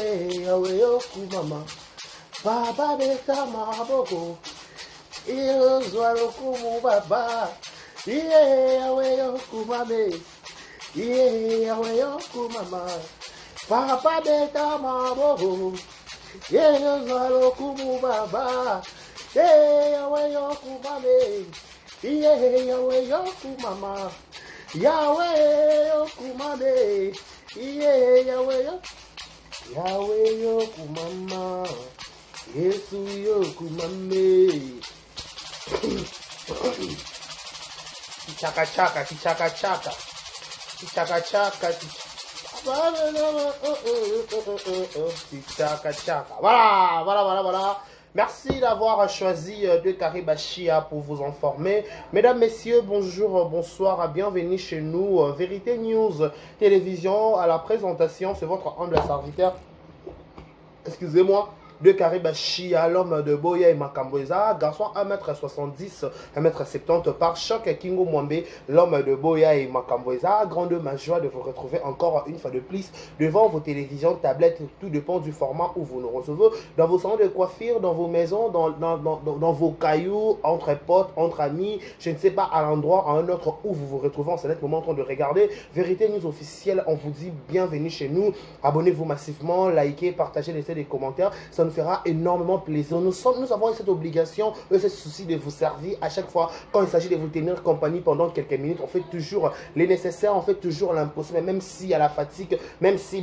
Iye yawe yoku mama. Baba beta maboko. Iyo zwaloku mu baba. Iye yawe yoku mame. Iye yawe yoku mama. Baba beta maboko. Iyo zwaloku mu baba. Iye yawe yoku mame. Iye yawe yoku mama. Yahweh yokumame, iye Yahweh yokumama, Yesu yokumame. Kichaka chaka, kichaka chaka, kichaka chaka, kichaka chaka. Voilà. Merci d'avoir choisi de Karibashia pour vous informer. Mesdames, messieurs, bonjour, bonsoir, bienvenue chez nous. Vérité News Télévision à la présentation, c'est votre humble serviteur. Excusez-moi. De Karibashia, l'homme de Boya et Makamboza, garçon 1m70, 1m70 par choc Kingo Mwambe, l'homme de Boya et Makamboza. Grande ma joie de vous retrouver encore une fois de plus devant vos télévisions, tablettes, tout dépend du format où vous nous recevez, dans vos salons de coiffure, dans vos maisons, dans vos cailloux, entre potes, entre amis, je ne sais pas, à l'endroit, à un autre où vous vous retrouvez en ce moment en train de regarder. Vérité News officielle, on vous dit bienvenue chez nous. Abonnez-vous massivement, likez, partagez, laissez des commentaires. Ça nous fera énormément plaisir. Nous avons cette obligation, ce souci de vous servir à chaque fois. Quand il s'agit de vous tenir compagnie pendant quelques minutes, on fait toujours les nécessaires, on fait toujours l'impossible, même s'il y a la fatigue, même si,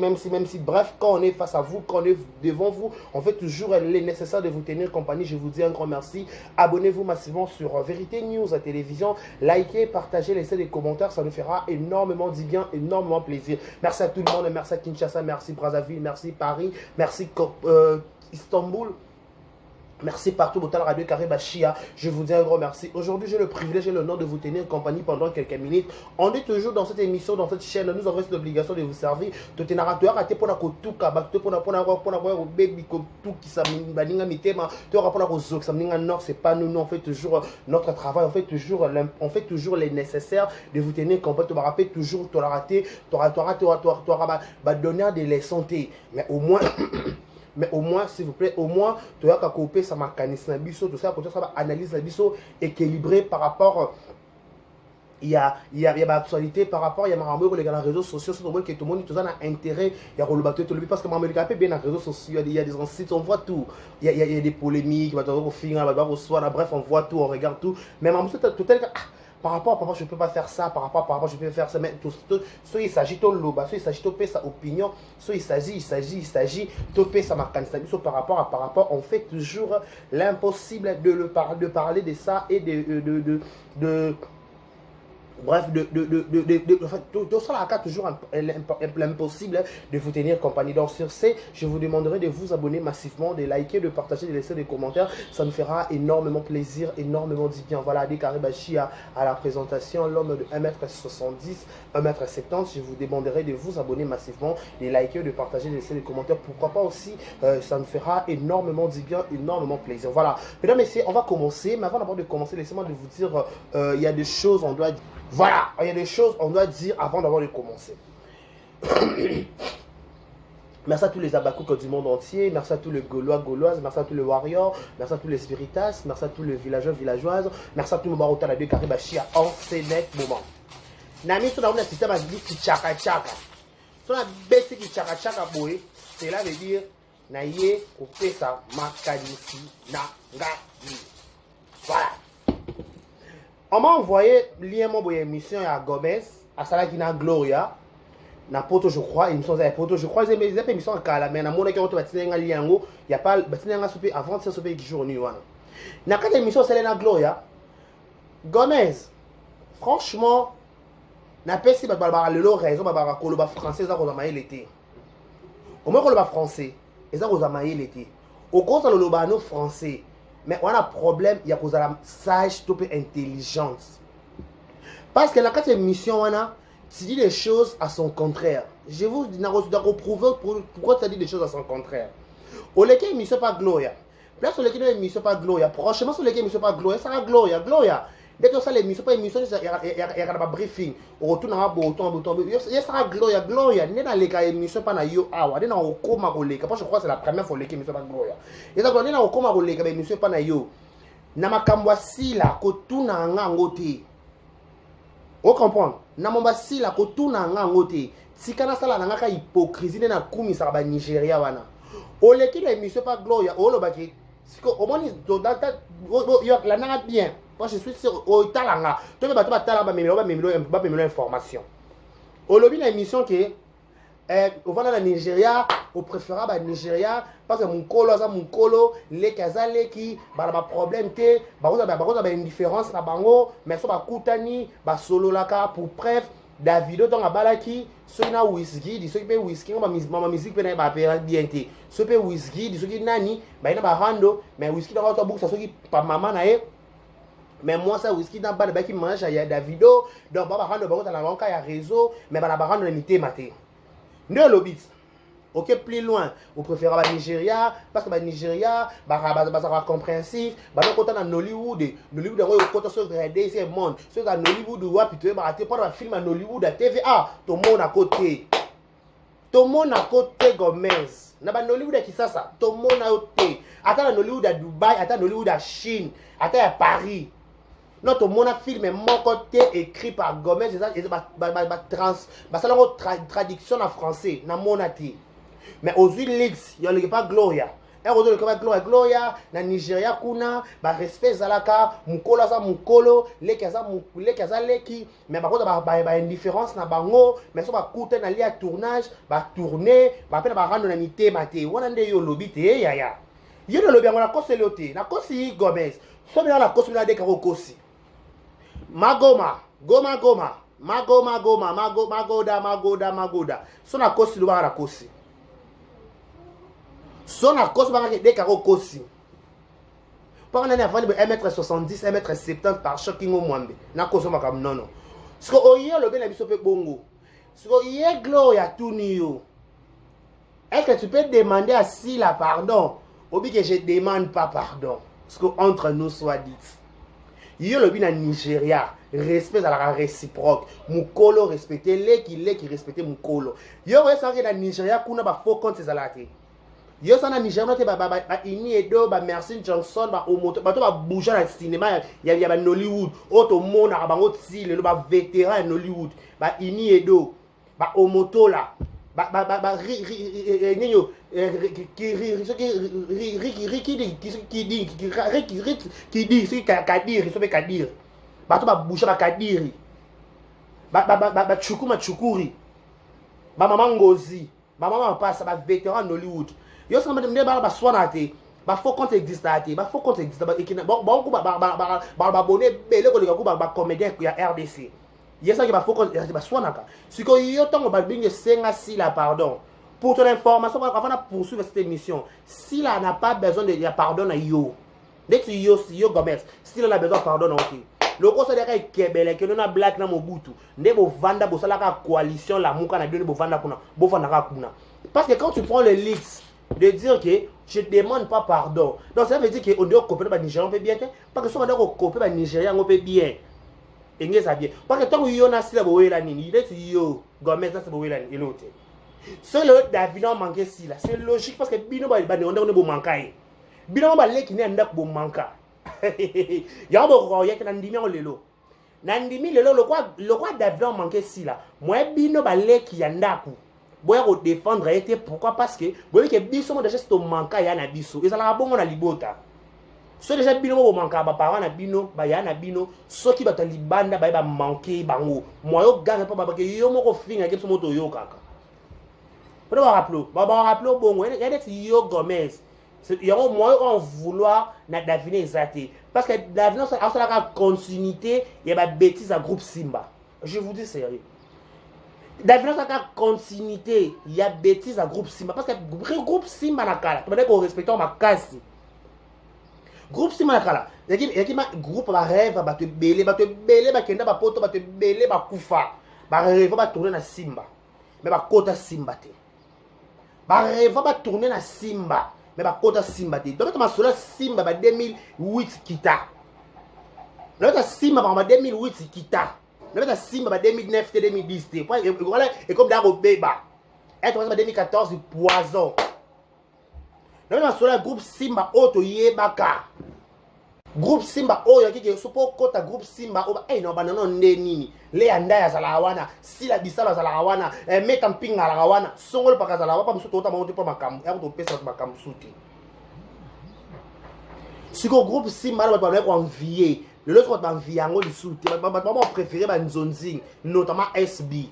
bref, quand on est face à vous, quand on est devant vous, on fait toujours les nécessaires de vous tenir compagnie. Je vous dis un grand merci. Abonnez-vous massivement sur Vérité News à télévision, likez, partagez, laissez des commentaires, ça nous fera énormément du bien, énormément plaisir. Merci à tout le monde, merci à Kinshasa, merci Brazzaville, merci Paris, merci Istanbul, merci partout, Botal Radio Karibashia. Je vous dis un grand merci. Aujourd'hui, j'ai le privilège et l'honneur de vous tenir compagnie pendant quelques minutes. On est toujours dans cette émission, dans cette chaîne. Nous avons cette obligation de vous servir. Tout est narrateur, à pour la kotuka, pour la baby, tout qui s'amène, mitema, tu auras pour la rosok, ça m'inga nord, c'est pas nous, on fait toujours notre travail, on fait toujours les nécessaires de vous tenir compagnie. Tu vas rappeler toujours, tu auras raté, tu auras donné des leçons, mais au moins. Mais au moins, s'il vous plaît, au moins, tu as qu'à couper ça mécanisme, tout ça, ça va analyse la biso équilibré par rapport. Il y a actualité par rapport il y a les réseaux sociaux que tout le monde a intérêt il y a parce que bien les réseaux sociaux il y a des sites on voit tout il y a des polémiques bref on voit tout on regarde tout mais tout par rapport à papa, je ne peux pas faire ça, par rapport à papa, je peux faire ça, mais soit il s'agit de l'oba, soit il s'agit de sa opinion, soit il s'agit de payer sa marque, par rapport, on fait toujours l'impossible de parler de ça et bref, tout ça là, toujours l'impossible de vous tenir compagnie. Donc sur ce, je vous demanderai de vous abonner massivement, de liker, de partager, de laisser des commentaires. Ça nous fera énormément plaisir, énormément du bien. Voilà, Adi Karibashia à la présentation, l'homme de 1m70, 1m70. Je vous demanderai de vous abonner massivement, de liker, de partager, de laisser des commentaires. Pourquoi pas aussi, ça nous fera énormément du bien, énormément plaisir. Voilà, mesdames et messieurs, on va commencer. Mais avant d'abord de commencer, laissez-moi de vous dire, il y a des choses, on doit dire. Voilà, il y a des choses qu'on doit dire avant d'avoir de commencer. Merci à tous les abakouks du monde entier, merci à tous les Gaulois, Gauloises, merci à tous les Warriors, merci à tous les Spiritas, merci à tous les villageois, villageoises, merci à tous les Marota, la deux Karibashia en ce moment. Nami, tout le monde a un système qui dit Kichaka Chaka. Si on a baissé Kichaka Chaka, cela veut dire Naye, Kopesa, Makanisi, Nangadi. Voilà. On m'a envoyé lien mon émission à Gomez, à Salakina Gloria, na poto je crois, émission à poto je crois, ils émission à Kalamé, na mon équipe autour de lien il y a pas batina souper avant de souper journée wana. Na quand émission c'est na Gloria, Gomez, franchement, na pesi ba le raison ba koloba français za ko zamaye l'été. Au moins koloba français, eza ko zamaye l'été. Au cause le lobano français. Mais on a un problème, il y a la sage, tout intelligence. Parce que la quatrième mission, tu dis des choses à son contraire. Je vous dis, prouver pourquoi tu as dit des choses à son contraire. Au lequel mission pas Gloria. Place sur lequel mission pas Gloria. Franchement, sur lequel mission pas Gloria, ça va Gloria. Dès que ça l'émission pas émission il y a pas briefing on retourne à boton il sera gloria n'est dans les cas émission pas na yo awa n'est au coma koleka parce que je crois c'est la première fois l'émission émission pas gloria et ça n'est au coma koleka émission pas na yo na makambo sila ko tuna ngango te o comprendre na momba sila ko tuna ngango te tikana sala na ngaka hypocrisie na kumisa ba Nigeria wana o leki na émission pas gloria o lo baki siko au moins yo la nanga bien. Moi, je suis sûr au talanga. Tu peux pas talanga mais information. Au lobby la émission qui au voilà la Nigeria, au préférable à Nigeria parce que mon colo les kazale qui ba problème té ba indifférence na bango mais so ba kutani ba solo laka pour bref Davido dans la balaki ceux na whisky di ceux qui whisky ma musique pe na ba bien té ceux pe whisky di ceux qui nani ba ina ba rando mais whisky dans votre bouche ceux qui pa maman na e. Mais moi, ça, whisky dans le qui mange, il y a des vidéos, donc, bah, rendre dans la banque, il y a réseau, mais bah, rendre l'unité maté. Ne l'obit. Ok, plus loin, vous préférez le Nigeria, parce que le Nigeria, bah, ça va compréhensif, bah, donc, quand on a Nollywood, Nollywood, quand on se regarde, c'est le monde, ceux qui ont Nollywood, ou puis tu vas pas un film à Nollywood, à TVA, tout le monde à côté. Tout le monde à côté, Gomez. Na ba Nollywood qui ça, tout le monde à côté. Attends, Nollywood à Dubaï, attends, Nollywood à Chine, attends, à Paris. Notre mon film est mon côté écrit par Gomez et ça traduction en français na monati mais aux Leaks il y a pas Gloria et aux Gloria na Nigeria kuna ba respect zalaka mukolo za mukolo lekaza leki mais ba ba indifférence na bango mais so ba kuta na lia tournage ba tourner ba pena ba rendre na mité maté wana nde yo lobby te ya yo le lobby ngona koselote na kosi Gomez so bien la kosi na de karokosi Magoda. Sona kosi luba na kosi. Sona kosi ba de karo kosi. Pas on a avant 1m70, 1m70 par choking au mwambe. Na kosi makam non. Parce que oye le bien la biso pe bongo. Parce que oye gloria tunio. Est-ce que tu peux demander à Sila pardon? Ou bien que je demande pas pardon. Parce que entre nous soit dit. Yo le bin à Nigeria, respect à la réciproque. Mukolo respecter les qui respecter Mukolo. Yo ouais ça que dans Nigeria kuna ba faux compte ces alate. Yo ça na Nigeria te ba ini edo ba Mercy Johnson ba omoto ba to ba bouger dans le cinéma ya ba Nollywood. Auto mona ba bango tile le ba vétéran Nollywood. Ba ini edo ba omoto là. Chukuri maman Ngozi maman passe ba vétéran Nollywood yo ça me ba swanate ba faux compte existe ate ba faux compte existe ba bon ko ba bonné belé ko ba comédien ya RDC. Yes, il va faut qu'on soit si que yo tango ba binge senga si la pardon. Pour ton information avant de poursuivre cette émission, si là n'a pas besoin de pardon à yo. Dès que yo si yo Gomez, si là a besoin de pardon OK. Le conseil de Kebele que nous na black na Mobutu, ne bo vanda bo sala ka coalition la muka na bien bo vanda kuna, bo vanda ka kuna. Parce que quand tu prends le leaks de dire que je ne demande pas pardon. Donc ça veut dire que on doit copier ba Nigérian on peut bien parce que si on doit copier ba Nigérian on peut bien. Et ça bien parce que tant que yo na sila bo wela nini il est yo Gomez ça bo wela ni l'autre c'est le David on manqué si là c'est logique parce que bino ba on bo manquer bino ba leki ni ndak bo manka ya bo ko ya kana ndimi on lelo na ndimi lelo le quoi David on manqué si là moi bino ba leki ya ndaku boya ko défendre été pourquoi parce que boye que biso mo déjà c'est au manka ya na biso et ça la bongo na libota. So déjà bino bo manka ba parents na bino ba ya na bino soki ba libanda ba manquer bango moyo gagne pas ba ke yo moko finga ke moto yo kaka pour ba rappeler bongo il y a des yo Gomez il y a moyo en vouloir na Davine exaté parce que Davine ça a la continuité il y a ba bêtise à groupe Simba je vous dis sérieux Davine ça a continuité il y a bêtise à groupe Simba parce que groupe Simba na kala tu dois qu'on respecte ma casse. Groupe Simakala, yaki ma groupe ba rêve ba te belé ba kenda ba poto ba te belé ba kufa. Ba rêve ba tourner na Simba. Mais ba kota Simba te. Ba rêve ba tourner na Simba, mais ba kota Simba te. Donc ma sola Simba ba 2008 kita. na simba ba 2008 kita na simba ba 2009 2010 et comme dans beba et ba 2014 poison na sur le groupe simba auto yebaka groupe simba oyo kike sopo kota groupe simba oba no banano nde nini le anda ya zalawana sila bisala zalawana meka mpinga la wana songolo paka zalawa pa msuto ota monte pa makambu ya ko pesa makambu suti siko groupe simba ba ba ko envier le l'autre va envier ngo li suti ba préféré ba nzonzi notamment SB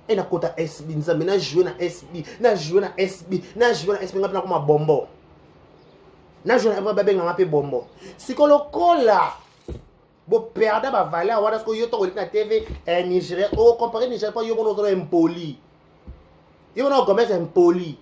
et na kota SB nzambe na jouer na SB na jouer na SB na jouer na SB ngapena ko mabombo na jouer na ba benga ngape bombo sikolo kola bo perdre ba valeur wana parce que yo to na TV Nigeria o comparer Nigeria pas yo bono zo impoli yo bono commerce impoli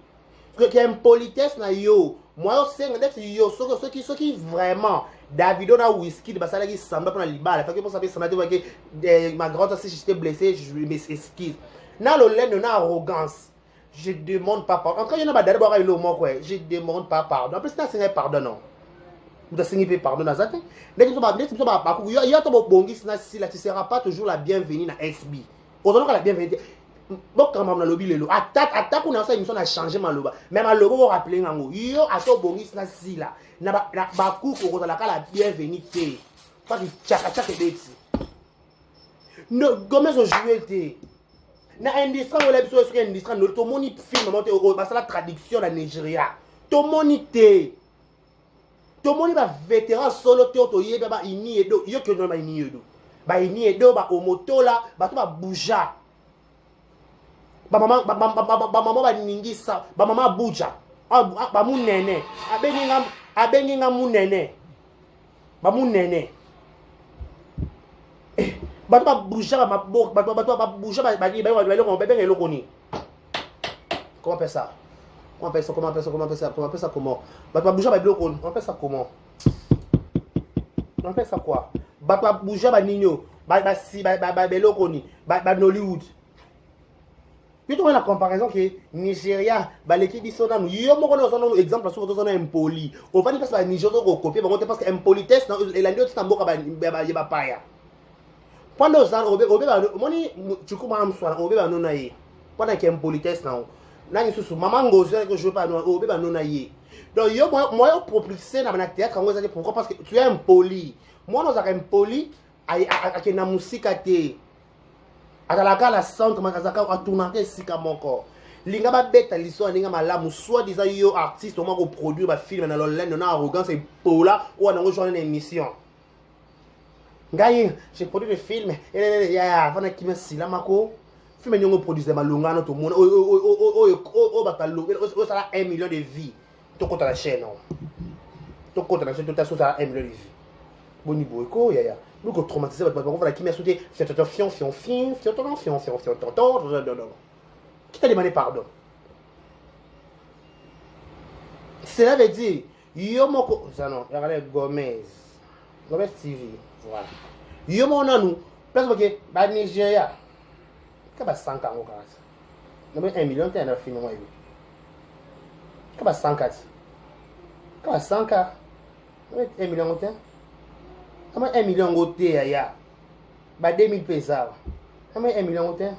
parce que impolitesse na yo moi yo senga def yo ceux qui vraiment Davido na whisky de basala qui samba pour na libala fait que pour savoir ça m'a dit que ma grande si j'étais blessé je m'excuse na lo lendo na arrogance je demande pas pardon. En tout cas, il y en a des gens qui ont dit je demande pas pardon. En plus, c'est un pardon. Non. Vous avez pardon dans ça. Tu ne seras pas toujours la bienvenue dans SB. Aujourd'hui, la bienvenue. Donc, quand on a lobby, attaque, on a ça, ils ont changé ma loba. Mais ma loba, on rappelle, yo, à ce bongis, na si là. Na bakou, on a la bienvenue. Pas du tchaka bêti. No, comment on joue? Na industrie wala biso sur industrie no to moni film monte au ba la traduction na Nigeria to moni ba vétéran solo to yeba ba ini edo yo ke no ba ini edo ba omotola ba to ba bouja ba mama ba ningisa ba mama bouja ba munene abengi nga munene ba munene Batwa bouger ma boque, batwa bouger ma bébé elokoni. Comment on appelle ça? Comment Batwa bouger ma elokoni. On appelle ça comment? On appelle ça quoi? Batwa bouger ma nino, elokoni, Nollywood. Tu trouves la comparaison que Nigeria, l'équipe dit ça, yo mo kono son exemple sur ton impoli. On va dire parce que Nigeria ko copier parce que impolitesse et la ndio tamboka ba paya. Pendant ça, moni chukuma amswa obeba nona ye. Pendant qu'il y a impolitesse na nani susu maman ngozo que je pas obeba nona ye. Donc yo moi yo propulser na théâtre ngo ça pourquoi parce que tu es impoli. Moi nous avons impoli a na musika te. Atalaka la centre makazaka atunake sika moko. Linga ba beta liso linga malamu soit disant yo artiste au moins ko produire ba film na l'online na arrogance et pola ou na rejoindre une émission. Ngaye, j'ai produit des films. Avant qui me si la mako. Film nyongo produisait malunga no to mona. Ça a 1 million de vies. To compte la chaîne non. To compte la chaîne to ta ça a 1 million de vies. Boni boyko ya. Nous ko traumatisé ba voilà qui m'a sauté. Fion. Qui t'a demandé pardon? Cela veut dire yo moko ça non, regardez Gomez TV. Voilà. Yo mon anou, parce que ba Nigeria. Ka ba 100 ans au cas. No 1 million t'es dans film moi yo. Ka ba 104. Ka ba 100 1 million t'es. Ka 1 million goté ya. Ba 2000 pesos. Ka 1 million t'es.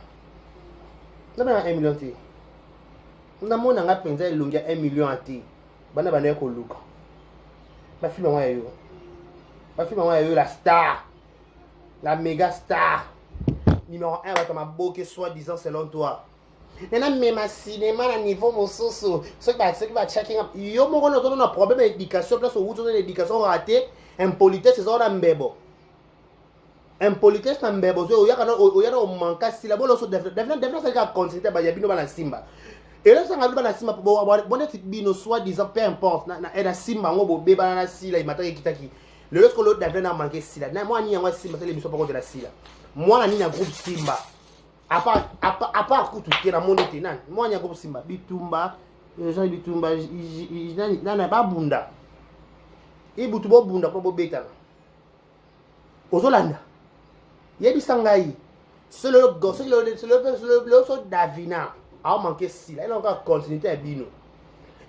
No 1 million t'es. On a mon nga penza elongia 1 million ati. Bana bana ko luka. Ba film moi yo. Parce que la star, la méga star, numéro 1, va ma boucle, soi-disant selon toi. Maintenant, même à cinéma, à niveau mon soso, ceux qui va checking up, yo mon on a un problème d'éducation, place où on a une éducation ratée, impolitesse, c'est ça on a un bébé. Impolitesse, c'est un bébé. Il y a un manque si la bonne chose définitivement c'est qu'à considérer bah yabino ba la simba. Et là ça ngalo ba la simba pour bonne petite bino soi-disant peu importe na na simba ngo bo beba na sila imataki kitaki. Le reste que l'autre devait n'a manqué Sila. Moi, ni moi Simba, c'est l'émission par contre de la Sila. Moi, ni un groupe Simba. À part coup tout qui est dans mon été, moi, ni un groupe Simba. Bitumba, Jean Bitumba, il n'a pas bunda. Il butubo bunda pour beta. Aux Hollande. Il y a du sangai. C'est le gosse, c'est le Davina. A manqué Sila. Il a encore continuité à Bino.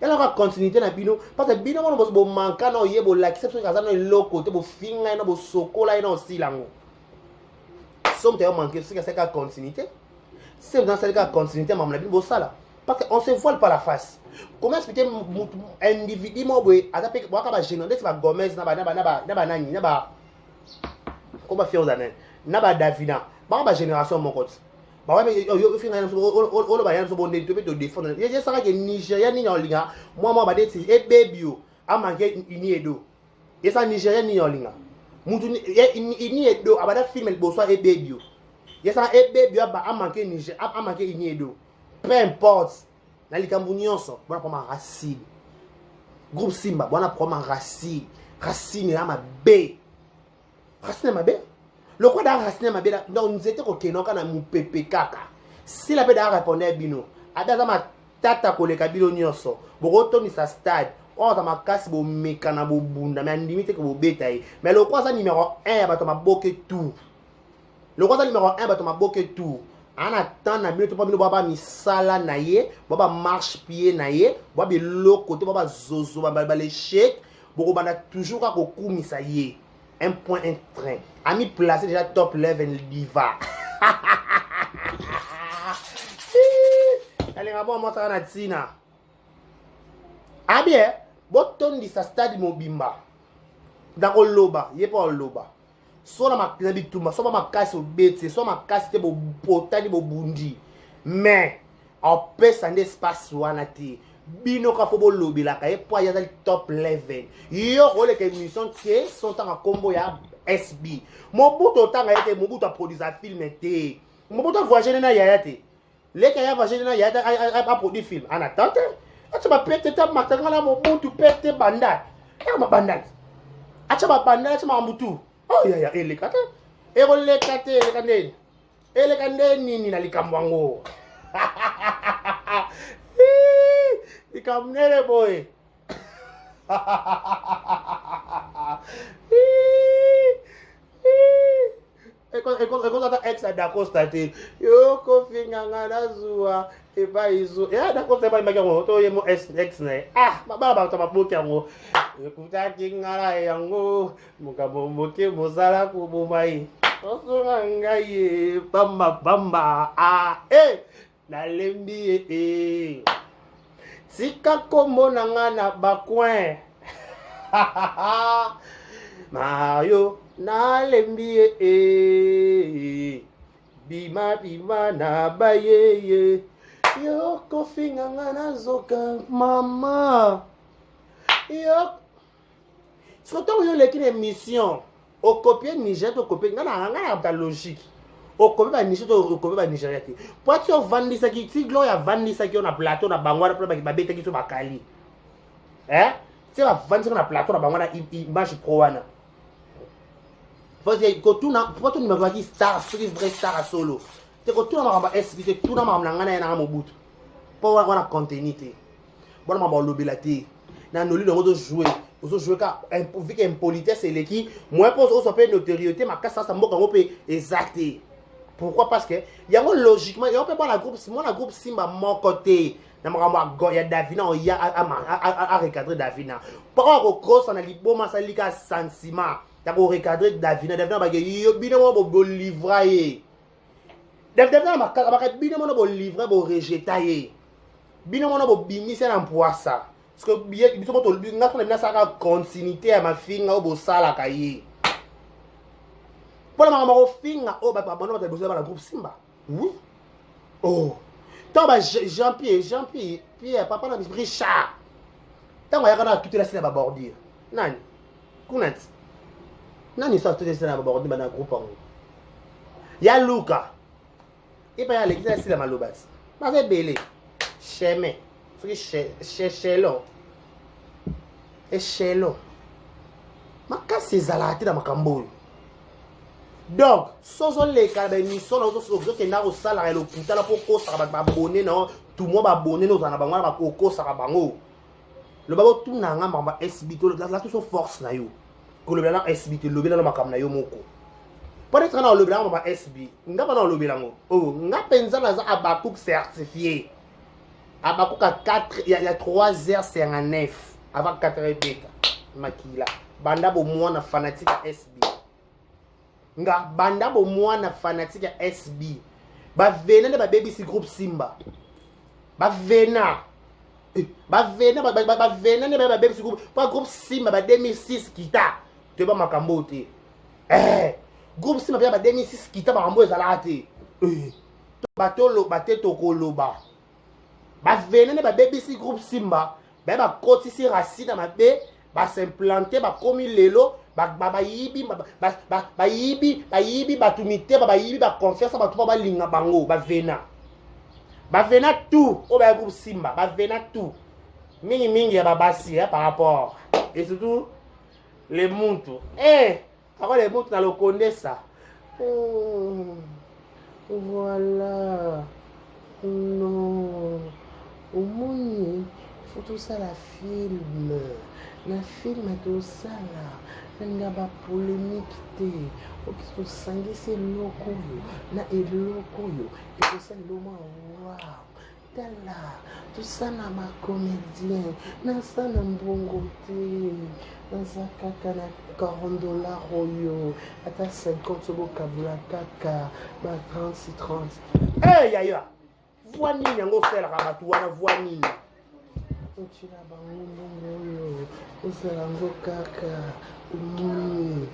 Il y a une continuité dans bino parce que bino on bo manka na oye bo like c'est ça na lo côté bo finga na bo sokola na aussi lango. Somme te manquer c'est que c'est la continuité. C'est dans cette continuité maman bino bo sala parce qu'on se voile pas la face. Comment expliquer individu mo boy atape bo ka ba générer c'est ba Gomez na ba nani na ba comment faire aux années na ba Davina ba génération mon côté. Bah ouais mais yo finga na o ba yana so bon de to défendre. Je ça que Nigeria ni en linga moi ba deti e baby o a manqué ini edo. Et ça Nigeria ni en linga. Mutu ini edo abada film el bo so e baby o. Et ça e baby a manqué Niger a manqué ini edo. Peu importe. Na likambu nyonso bona pour ma racine. Groupe Simba bona pour ma racine. Racine la ma B. Racine ma B. Le quoi d'un racine ma belle donc nous étions au Kenya quand on pepe kaka si la belle a répondu bino ada ma tata ko le kabilo nyonso bogoto ni sa stade on ta ma casse bo mekana bo bunda mais limite ko bo betaille mais le quoi ça numéro 1 ba to ma boke tout le quoi ça numéro 1 ba to ma boke tout en attend na bino to pa bino baba misala na ye baba marche pied na ye baba lo côté baba zozo baba le chèque boko bana toujours ka ko kumisa ye. Un point, un train. Ami placé déjà top level diva. Allez, on va montrer à Tina. Ah bien, botton dit sa stade mobimba. Dans le loba, il n'y a pas le loba. Soit ma clavitumba, soit ma casse au bête, soit ma casse de potani au bundi. Mais, on peut s'en espace ou en athée. Bino ka fobo lobby la kay po ya top level yo role ke émission qui sont en combo ya SB Mobutu tanga été Mobutu a produit un film été Mobutu voyager na ya te les kaya voyager na ya a produit film en attente tu vas péter ta matanga la Mobutu péter bandat et ma bandat acha ba bandat acha ma Mobutu oh ya ele kata e role kate ele kande nini na likambwango Ikamnele boy. Eko ata ex da constate. Yo ko finga ngana zuwa e ba izo. Ya da constate ba makango to yemo ex na. Ah, baba to maboki yango. Ekuta kingara yango. Mukabomboke mozala ku bomai. Osura ngai bamba ah nalembi Sika kombo nanga na bakwen. Mario nalembi bima na baye yo kofinga na zoka mama yo surtout yo lekine émission au copier Niger to copier ngana ta logique au copier ba Niger to copier ba Nigeria te pour tu vendre ça qui si gloire vendre ça qui on a plateau na bangwa pour ba beta qui to bakali c'est va vendre ça na plateau na bangwa na image pro wana faut dire que tout na pour tout numéro qui star vrai star solo c'est que tout na ba SBT tout na ma ngana na Mobutu pour wana contenu te bon ma ba lobilati na noli le modo jouer aux jouer ka vu que impolitesse et qui moi pose au sope notoriété ma casse ça mboka ngope exacté pourquoi parce que il y a logiquement il y a pas la groupe moi la groupe Simba mon côté na makambo ya Davina on ya a recadrer Davina par au cross na liboma ça lika sentiment ya ko recadrer Davina ba yo bino mo bo livrer Davina ma bino mo bo livrer bo rejeter bino mo bo bimisa na poisa parce que bien biso to nga ko na saka continuité ya mafinga obo sala kaye pour la maman finga o ba bono ba bozo ba la groupe Simba oui oh tant ba Jean-Pierre papa na Richard tant ya kana toute la scène ba bordir nani kunat nani ça toute la scène ba bordir ba na groupe en ya Luka et pas ya l'église la malobas ba c'est belé chemin Echelon. Makasi ezalati na makambo. Donc, sozo le ka émission na sozo ke na ko sala le kutala po ko sa ba abonné na tout le monde ba abonné na na bango ba ko sa bango. Le babo tout na nga mamba SBT la tout so force na yo. Ko le bela SBT le bela na makam na yo moko. Peut-être na le bela mamba SB. Nga ba na le bela ngo. Oh, nga penza na za abakouk certifié. Abakoka 4, il y a 3h59 avant 4h bêta. Makila. Banda bo mwana fanatique à SB. Nga banda bo mwana fanatique à SB. Ba vena de ba baby si groupe Simba. Ba vena. Ba vena ne ba baby si groupe. Pas groupe Simba ba 2006 kita. Te ba makambo te. Groupe Simba ba 2006 kita ba makambo ezala te. Batolo baté tokoloba. Ba vena ne ba baby si groupe Simba. Ba koti si racine ma be. Ba s'implanter ba komi lelo ba yibi ba yibi batumite ba yibi ba confiance ba tuba ba linga bango ba vena tout o ba groupe Simba ba vena tout mingi ya babasi par rapport et surtout les muntu avant les muntu na le connaît ça voilà non au monde faut tout ça la film. Na film tout ça là, n'a pas polémique té. O qui se sangue c'est loko yo, na eloko yo. Et tout ça l'homme waouh. Tala, tout ça na ma comédien, na ça na mbongo té. Na ça kaka na $40 yo. Ata 50 sobo kabula kaka, ba 30. Yaya. Voix nini yango faire la tu wana voix nini. Tu la bango ozalango kaka umuni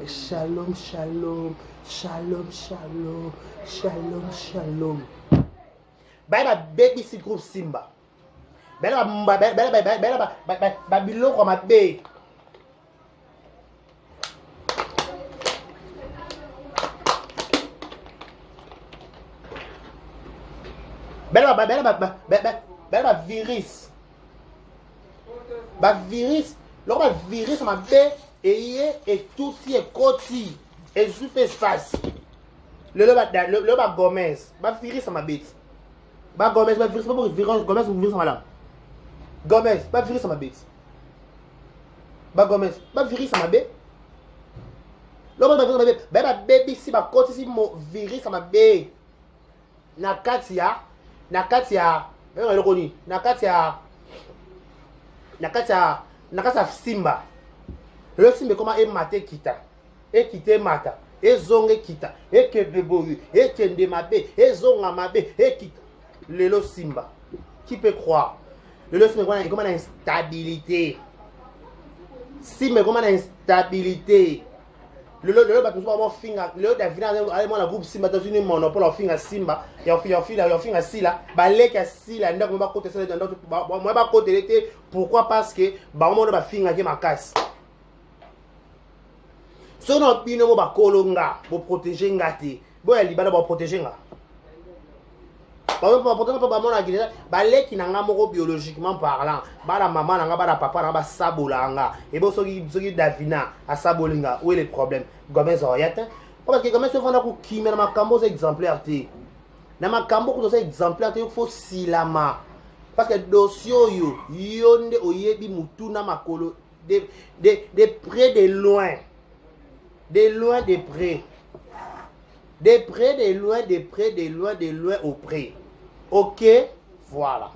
shalom shalom shalom shalom shalom shalom baba baby si groupe Simba bela biloko mabe bela virus ba virus loko ba virus ma be et tout est côté et super espace le ba Gomez ba virus ma bête ba Gomez ba virus pas virus Gomez ou virus malade Gomez ba virus ma bête ba Gomez ba virus ma bête le ba virus ma bête ba baby si ba côté si mo virus ma bête na katia le koni na katia nakasa Simba le Simba comment est maté kita et quitter mata et zonge kita et que de boyu et kende mabe et zonga mabe et kita le Simba qui peut croire le Simba comment une instabilité Simba comment une instabilité le ba tuba mo finga le Davina ale mo na groupe Simba dans une monopole en finga Simba ya finga sila ba leka sila ndako ba côté sala ndako moi ba côté l'été pourquoi parce que ba mo ba finga ke makasi so no bino mo ba kolonga bo protéger ngati bo ya libala ba protéger nga ba protéger ba mo na gila ba leki na nga moko biologiquement parlant ba la maman na nga ba la papa na ba sabola nga et bo soki Davina a sabolinga où est le problème Gomez oyata parce que Gomez se fona ku kimé na makambo exemplaire té na makambo ku ça exemplaire té faut silama parce que dossier yo yonde oyebi mutu na makolo de près de loin de près de près de loin au près. OK, voilà.